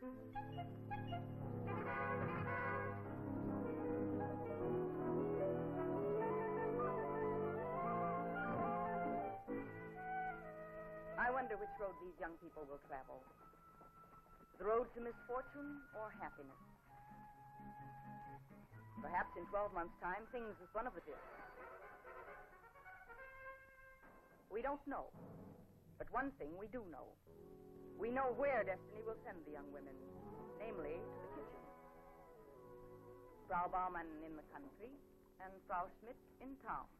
I wonder which road these young people will travel. The road to misfortune or happiness. Perhaps in 12 months' time, things as one of the two. We don't know. But one thing we do know. We know where destiny will send the young women, namely to the kitchen. Frau Baumann in the country, and Frau Schmidt in town.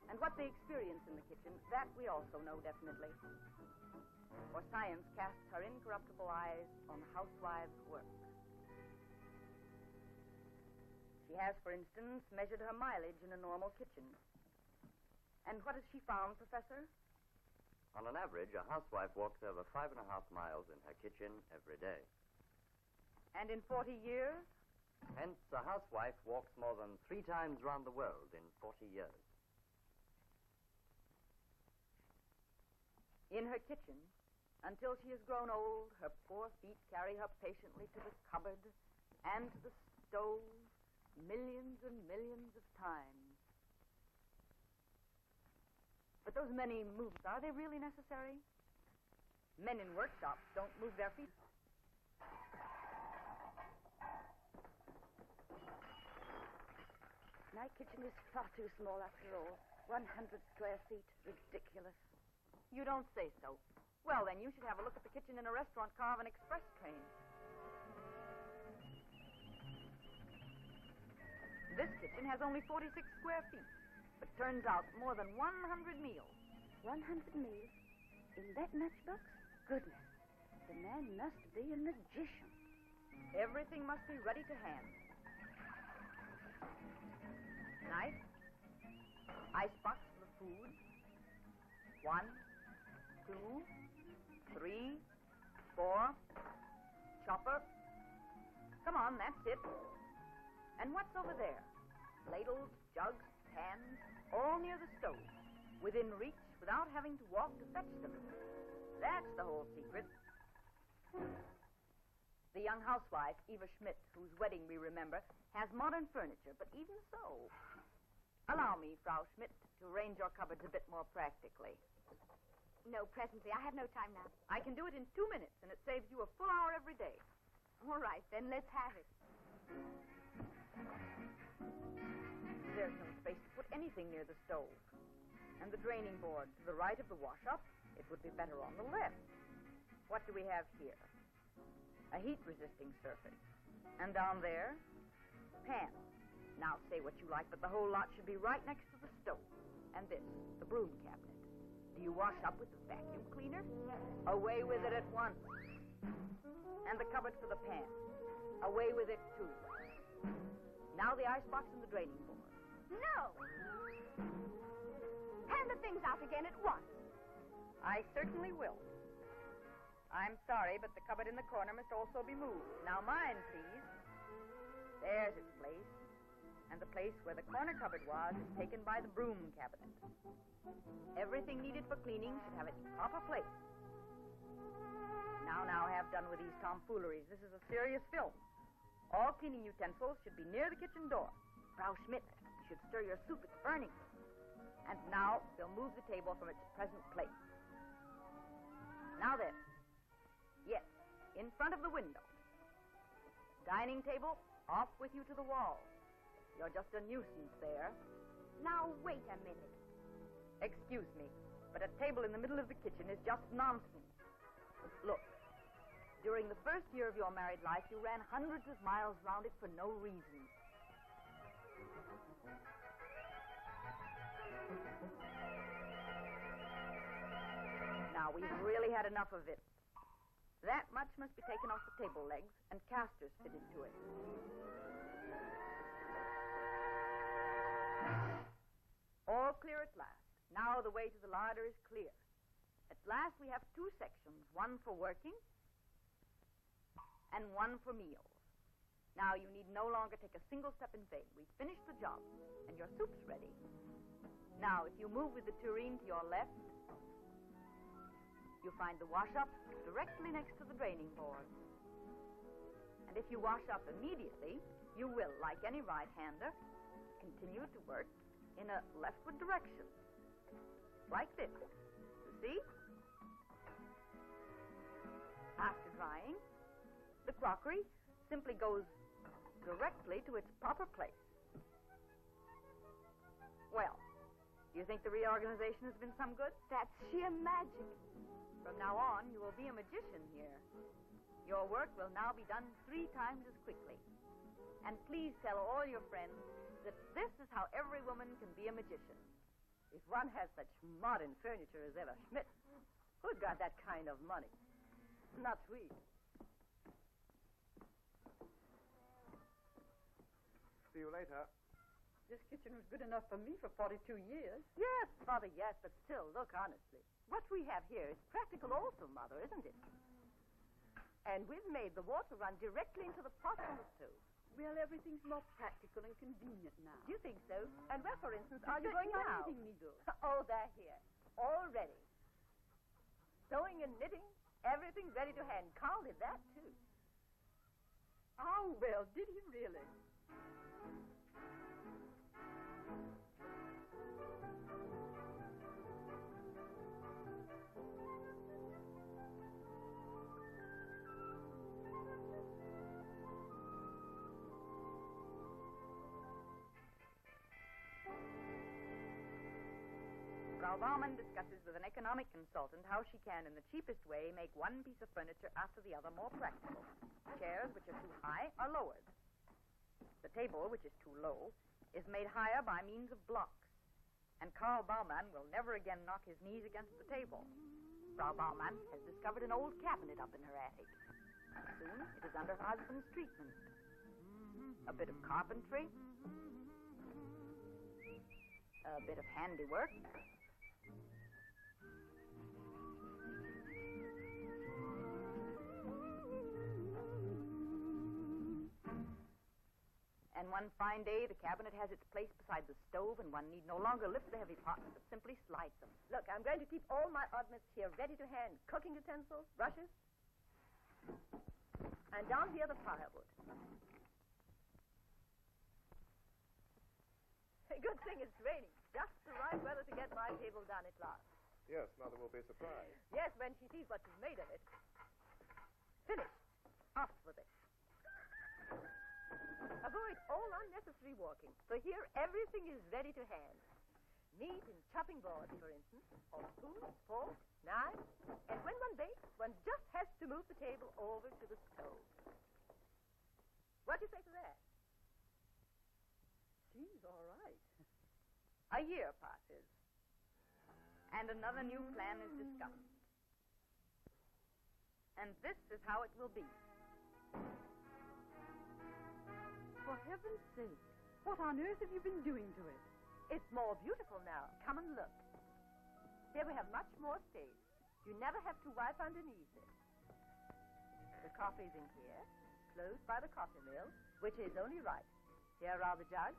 And what they experience in the kitchen, that we also know definitely. For science casts her incorruptible eyes on housewives' work. She has, for instance, measured her mileage in a normal kitchen. And what has she found, Professor? On an average, a housewife walks over 5.5 miles in her kitchen every day. And in 40 years? Hence, a housewife walks more than 3 times round the world in 40 years. In her kitchen, until she has grown old, her poor feet carry her patiently to the cupboard and to the stove millions and millions of times. But those many moves, are they really necessary? Men in workshops don't move their feet. My kitchen is far too small after all. 100 square feet. Ridiculous. You don't say so. Well, then, you should have a look at the kitchen in a restaurant car of an express train. This kitchen has only 46 square feet, but turns out more than 100 meals. 100 meals? In that matchbox? Goodness. The man must be a magician. Everything must be ready to hand. Knife. Icebox for the food. 1, 2, 3, 4. Chopper. Come on, that's it. And what's over there? Ladles, jugs, pans, all near the stove, within reach without having to walk to fetch them. That's the whole secret. The young housewife, Eva Schmidt, whose wedding we remember, has modern furniture, but even so. Allow me, Frau Schmidt, to arrange your cupboards a bit more practically. No, presently. I have no time now. I can do it in 2 minutes, and it saves you a full hour every day. All right, then let's have it. There's no space to put anything near the stove. And the draining board to the right of the wash-up, it would be better on the left. What do we have here? A heat-resisting surface. And down there, pan. Now say what you like, but the whole lot should be right next to the stove. And this, the broom cabinet. Do you wash up with the vacuum cleaner? Away with it at once. And the cupboard for the pan. Away with it, too. Now the icebox and the draining board. No! Hand the things out again at once. I certainly will. I'm sorry, but the cupboard in the corner must also be moved. Now mine, please. There's its place. And the place where the corner cupboard was is taken by the broom cabinet. Everything needed for cleaning should have its proper place. Now, have done with these tomfooleries. This is a serious film. All cleaning utensils should be near the kitchen door. Frau Schmidt, you should stir your soup. It's burning. And now, we'll move the table from its present place. Now then. Yes, in front of the window. Dining table, off with you to the wall. You're just a nuisance there. Now, wait a minute. Excuse me, but a table in the middle of the kitchen is just nonsense. Look, during the first year of your married life, you ran hundreds of miles round it for no reason. Now, we've really had enough of it. That much must be taken off the table legs and casters fitted to it. All clear at last. Now the way to the larder is clear. At last we have 2 sections, one for working and one for meals. Now you need no longer take a single step in vain. We've finished the job, and your soup's ready. Now, if you move with the tureen to your left, You find the wash-up directly next to the draining board. And if you wash up immediately, you will, like any right-hander, continue to work in a leftward direction. Like this. You see? After drying, the crockery simply goes directly to its proper place. Well, do you think the reorganization has been some good? That's sheer magic. From now on, you will be a magician here. Your work will now be done 3 times as quickly. And please tell all your friends that this is how every woman can be a magician. If one has such modern furniture as ever Schmidt, who's got that kind of money? Not we. See you later. This kitchen was good enough for me for 42 years. Yes, Father, yes, but still, look honestly. What we have here is practical also, Mother, isn't it? And we've made the water run directly into the pot on the stove. Well, everything's more practical and convenient now. Do you think so? And where, for instance, are you going now? Knitting needles. Oh, they're here. All ready. Sewing and knitting, everything's ready to hand. Carl did that, too. Oh, well, did he really? Frau Baumann discusses with an economic consultant how she can, in the cheapest way, make one piece of furniture after the other more practical. Chairs which are too high are lowered. The table, which is too low, is made higher by means of blocks. And Karl Baumann will never again knock his knees against the table. Frau Baumann has discovered an old cabinet up in her attic. Soon it is under her husband's treatment. A bit of carpentry, a bit of handiwork, and one fine day, the cabinet has its place beside the stove, and one need no longer lift the heavy pots, but simply slide them. Look, I'm going to keep all my odd mitts here ready to hand. Cooking utensils, brushes. And down here, the firewood. Good thing it's raining. Just the right weather to get my table done at last. Yes, Mother will be surprised. Yes, when she sees what you've made of it. Finished. Off with it. Avoid all unnecessary walking. So here, everything is ready to hand. Neat in chopping boards, for instance, or spoons, forks, knives. And when one bakes, one just has to move the table over to the stove. What do you say to that? Seems all right. A year passes, and another new plan is discussed. And this is how it will be. For heaven's sake, what on earth have you been doing to it? It's more beautiful now. Come and look. Here we have much more space. You never have to wipe underneath it. The coffee's in here, close by the coffee mill, which is only right. Here are the jugs,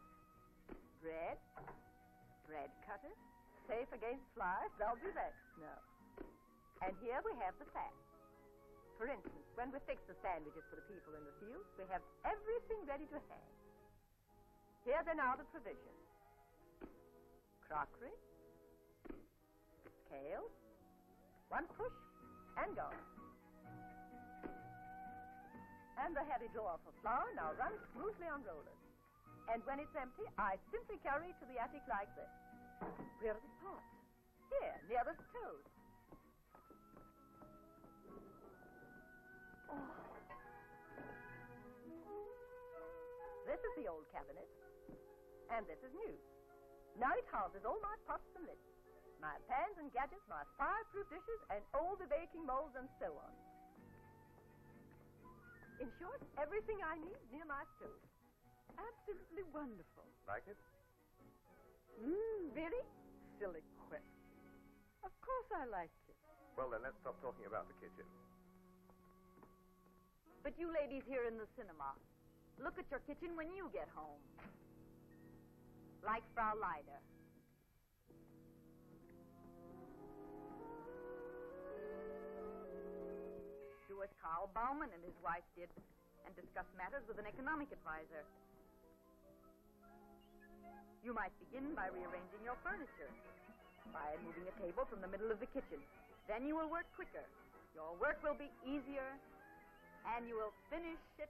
bread cutters, safe against flies. They'll be vexed now. And here we have the fat. For instance, when we fix the sandwiches for the people in the field, we have everything ready to hand. Here then are the provisions. Crockery, scale, one push, and gone. And the heavy drawer for flour now runs smoothly on rollers. And when it's empty, I simply carry it to the attic like this. Where are the pots? Here, near the stove. Oh. This is the old cabinet, and this is new. Now it houses all my pots and lids, my pans and gadgets, my fireproof dishes, and all the baking molds and so on. In short, everything I need near my stove. Absolutely wonderful. Like it? Really? Silly question. Of course I like it. Well, then, let's stop talking about the kitchen. But you ladies here in the cinema, look at your kitchen when you get home. Like Frau Leider. as Carl Bauman and his wife did, and discuss matters with an economic advisor. You might begin by rearranging your furniture, by moving a table from the middle of the kitchen. Then you will work quicker. Your work will be easier, and you will finish it